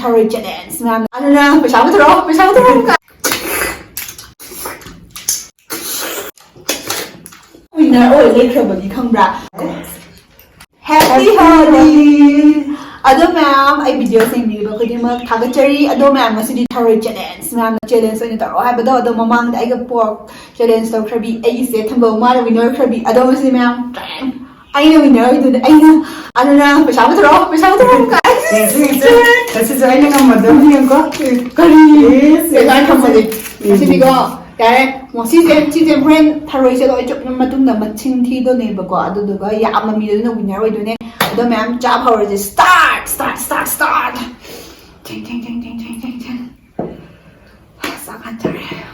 THAROI challenge ma'am aduna paisa tharo winner oi lekrabagi khangbra happy holi ado ma'am ai video sing ni ba khodi ma thagachari ado ma'am masidi THAROI challenge ma'am challenge ni taro ha bado ado mamang da ai ga pork challenge to khrabi ai se thamba ma winner khrabi ado masidi ma'am ai na winner idu ai na aduna paisa tharo ka Yes, this is why I'm mother ko. Curry. Yes, Kailan ka mali. Kasi bigo, kaya mo si friend THAROI se doi chop matung da maching thi do ne ba ko adu do ga ya amami do na winner oi do ne ado ma'am job power is start. Ting Sakan tare.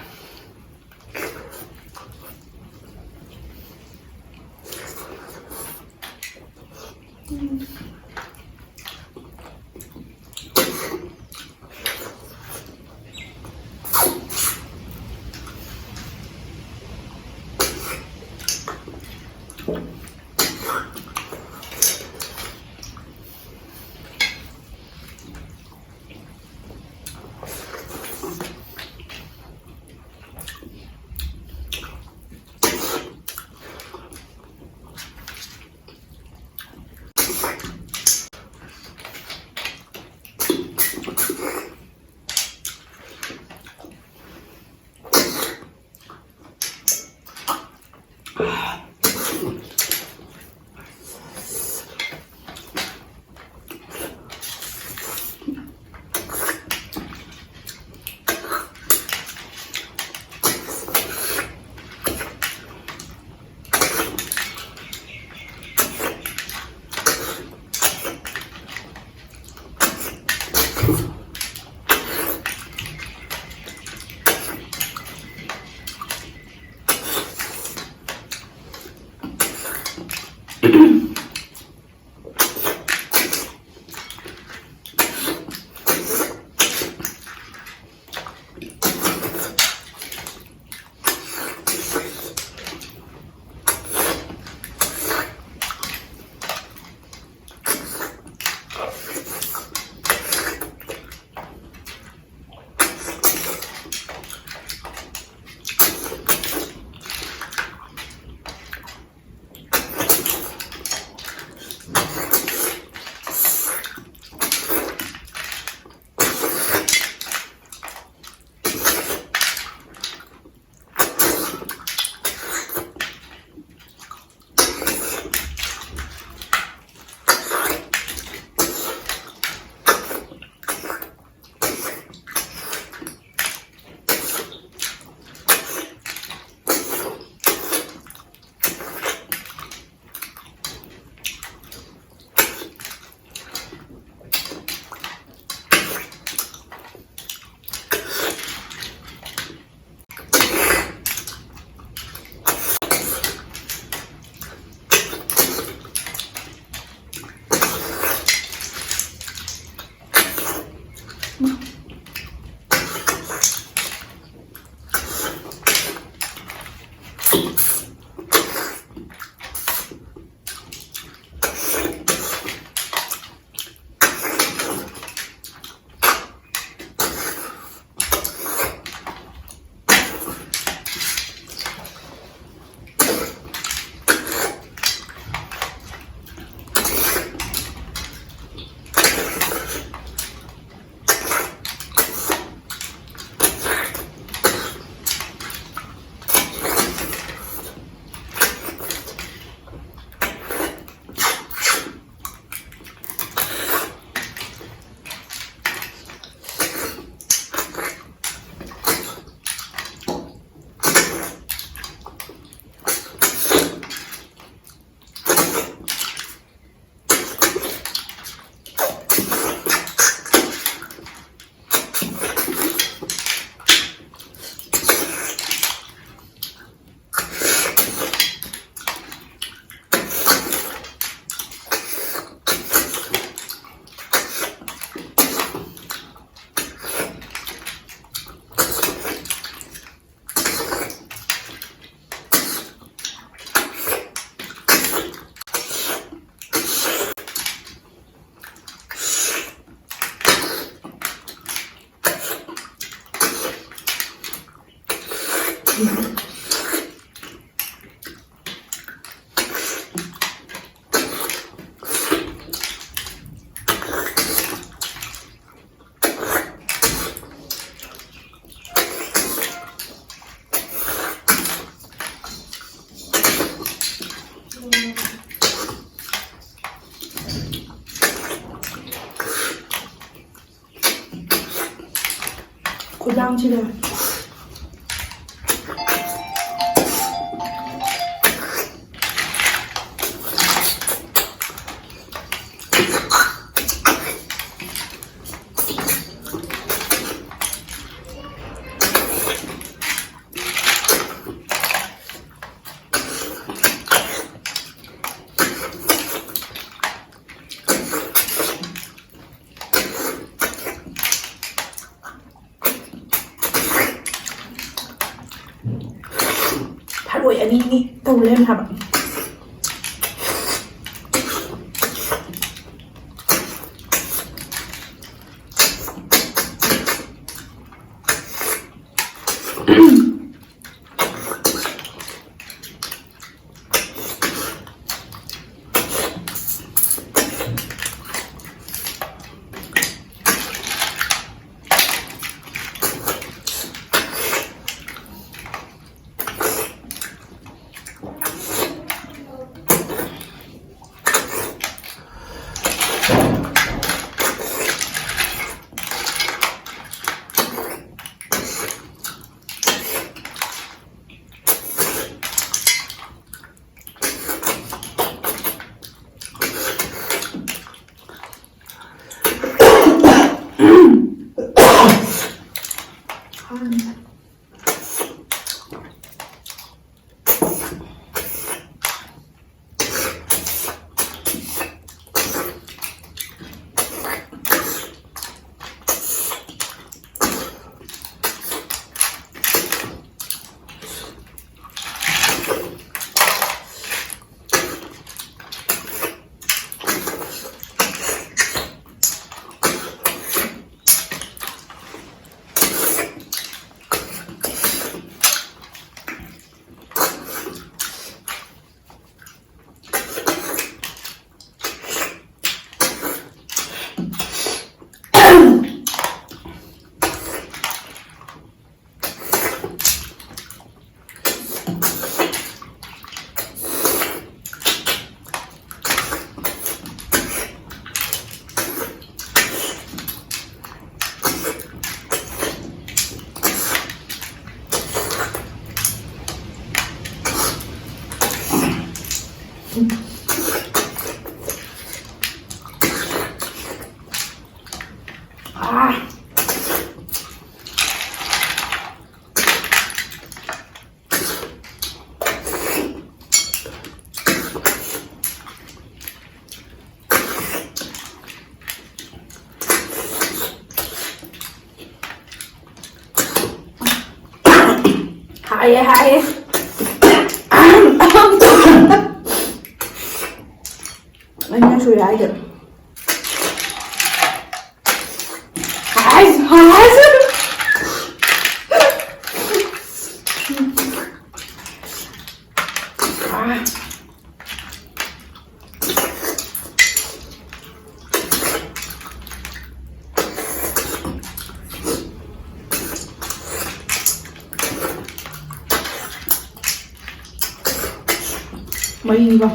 고장지를 THAROI อันนี้นี่ต้องเล่นครับHai. Anh suy lại được. Hai. Mày vào.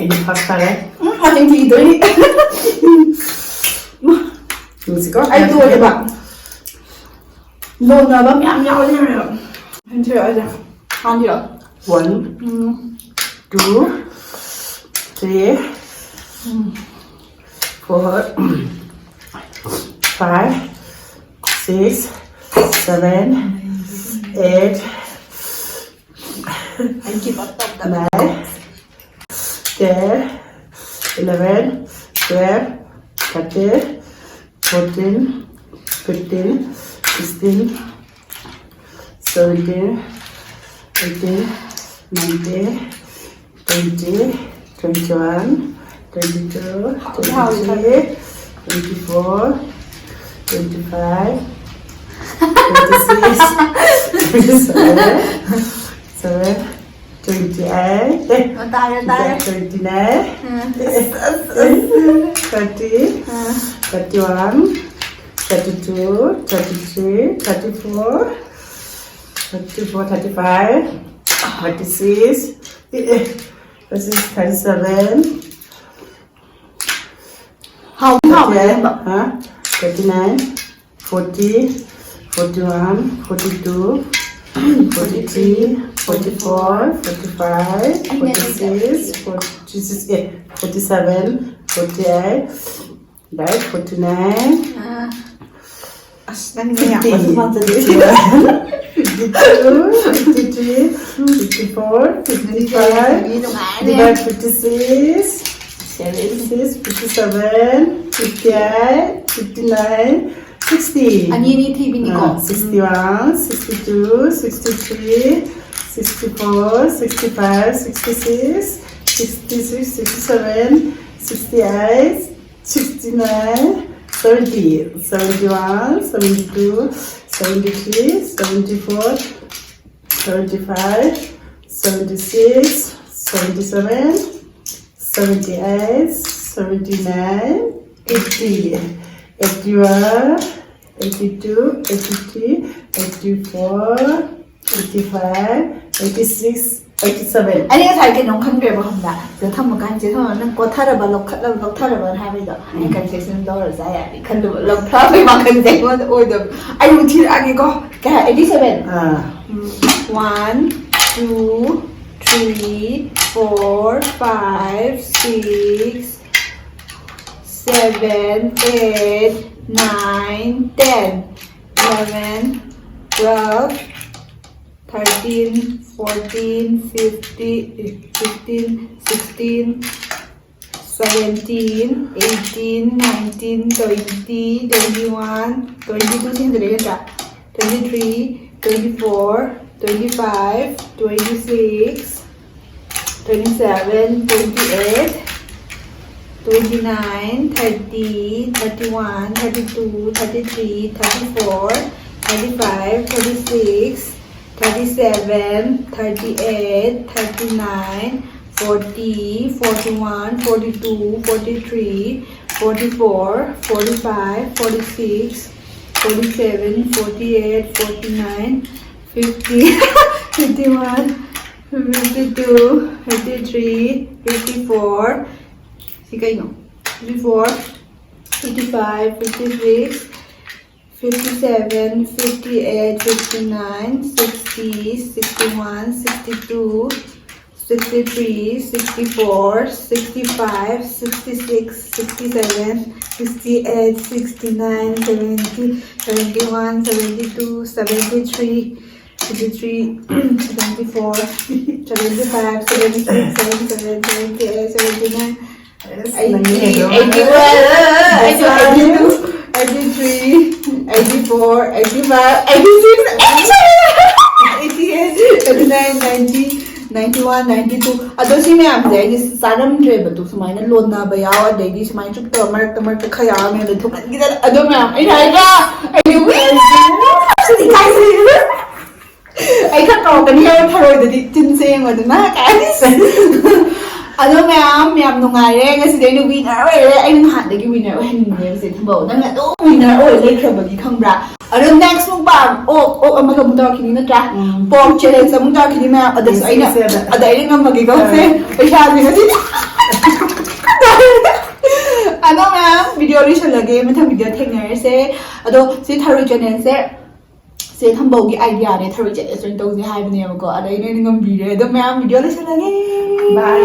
Ini pastare. Macam tidur ni. Musico. Ay, tuwa diba? No, na ba? Miam ni. Hindi aja. Hindi ah. 1, 2, 3, 4, 5, 6, 7, 8, I give up top 9, 10, 11, 12, 13, 14, 15, 16, 17, 18, 19, 20, 21, 22, 23, 24, 25, 26, 27, 28, Tayo. 29, 30, 31, 32, 33, 34, 34, 35, 36, 37, How 39, 40, 41, 42, 43, 44, 45, 46, 47, 48, right, 49, As nangyayak pa sa mga 52, 53, 54, 55, divide 56, 76, 57, 58, 59, 60. Ano yun yung TV ni ko? 61, 62, 63, 64, 65, 66, 66, 67, 68, 69, 70, 71, 72, 73, 74, 75, 76, 77, 78, 79, 80, 81, 82, 83, 84, 85, 86, 87. Ano yung target nung kanggay ba kanda? Ito tamo kanji ito nang kotaraba loktaraba habido. Ay kanji sundor saya. Kandu loktaraba yung kanji mo order. Ay yung tiragi ko. Kaya 87. 1, 2, 3, 4, 5, 6, 7, 8, 9, 10, 11, 12, 13, 14, 15, 16, 17, 18, 19, 20, 21, 22, 23, 24, 25, 26, 27, 28, 29, 30, 31, 32, 33, 34, 35, 36, 37, 38, 39, 40, 41, 42, 43, 44, 45, 46, 47, 48, 49, 50, 51, 52, 53, 54, 54, 55, 56, 57, 58, 59, 60, 61, 62, 63, 64, 65, 66, 67, 68, 69, 70, 71, 72, 73, 73, 74, 75, 76, 77, 78, 79, 80, 83, 84, 85, 86, 88, 89, 90, 91, 92. Ado si ma'am dahil saramdre ba to sumayin na load na bayaw at dahil sumayin chuk to mark kaya may nadukan kita. Ado ma'am ay naga ay win. Ay kato kaniya taro dadi tinseng mo na kanis. Ano ma'am nungare kasi dahil winner ay nahadagi winner ay hindi kasi tambaw na nga to winner like kabagi kambra. Ano next mukbang? Magabuta kini na tra. Pork challenge sa mukha kini ma'am. Ada sa ina. Ada ina nga magigaw kasi. Pashali kasi. ꯑꯗꯣ ꯃꯌꯥꯝ video ꯂꯣꯏꯁꯜꯂꯒꯦ ꯃꯊꯪ video ꯊꯦꯡꯅꯔꯁꯦ ꯑꯗꯣ ꯁꯤ ꯊꯥꯔꯣꯏ ꯆꯦꯅꯦꯜꯁꯦ ꯁꯦ ꯊꯝꯕꯧꯒꯤ ꯑꯥꯏꯗꯤꯌꯥꯅꯦ ꯊꯥꯔꯣꯏ channel join ꯇꯧꯁꯦ ꯍꯥꯏꯕꯅꯦꯕꯀꯣ ꯑꯗꯩ ꯅꯣꯏꯅ ꯉꯝꯕꯤꯔꯦ ꯑꯗꯣ ꯃꯌꯥꯝ ꯚꯤꯗꯤꯑꯣ ꯂꯣꯏꯁꯜꯂꯒꯦ Bye.